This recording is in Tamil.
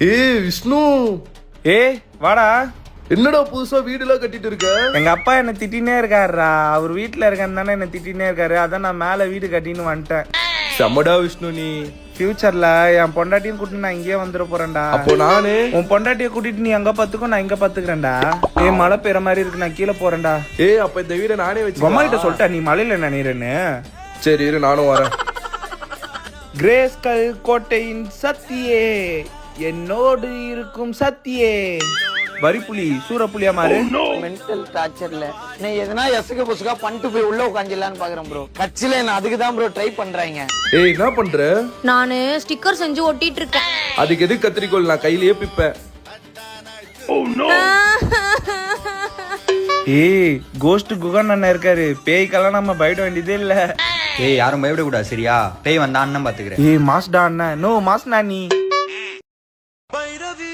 ஏய் விஷ்ணு, ஏய் வாடா. என்னடா புதுசா வீடுலாம் கட்டிட்டு இருக்க? எங்க அப்பா என்ன திட்டினே இருக்காருடா. அவர் வீட்டுல இருக்கன்னு தானே என்ன திட்டினே இருக்காரு. அதான் நான் மேல வீடு கட்டின்னு வந்துட்டேன். செம்மடா விஷ்ணு நீ. ஃபியூச்சர்ல என் பொண்டாட்டியும் கூட்டிட்டு நான் இங்கேயே வந்துட போறேன்டா. அப்போ நானு உன் பொண்டாட்டியை கூட்டிட்டு நீ அங்க பத்துக்கும், நான் இங்க பத்துக்கிறேன்டா. ஏய் மழை பெய்யற மாதிரி இருக்கு, நான் கீழே போறேன்டா. ஏய் அப்ப இந்த வீடை நானே வச்சு அம்மா கிட்ட சொல்லிட்டா நீ மழையில நினைறேன்னு. சரி இரு நானும் வரேன். கிரேஸ்கல் கோட்டையின் சத்தியே, என்னோடு இருக்கும் சத்தியே. வரிப்புலி சூரப்புலியா மாறு. மென்டல் டார்ச்சர்ல நீ எதனா எசுக்கு புசுக்கா பண்ணிட்டு போய் உள்ள உட்காந்துலான்னு பாக்குறேன் ப்ரோ. கட்சியில என்ன அதுக்கு தான் ப்ரோ ட்ரை பண்றாங்க. ஏய் என்ன பண்ற? நானு ஸ்டிக்கர் செஞ்சு ஒட்டிட்டு இருக்கேன். அதுக்கு எது கத்திரிக்கோள், நான் கையிலேயே பிப்பேன். ஏய் கோஸ்ட் குகன் அண்ணன் இருக்காரு. பேய்க்கெல்லாம் நம்ம பயப்பட வேண்டியதே இல்ல. ஏய் யாரும் பயப்பட கூடாது சரியா? பேய் வந்தா அண்ணன் பாத்துக்கிறேன். ஏய் மாஸ்டா அண்ணன். நோ மாஸ் நானி. பைரவி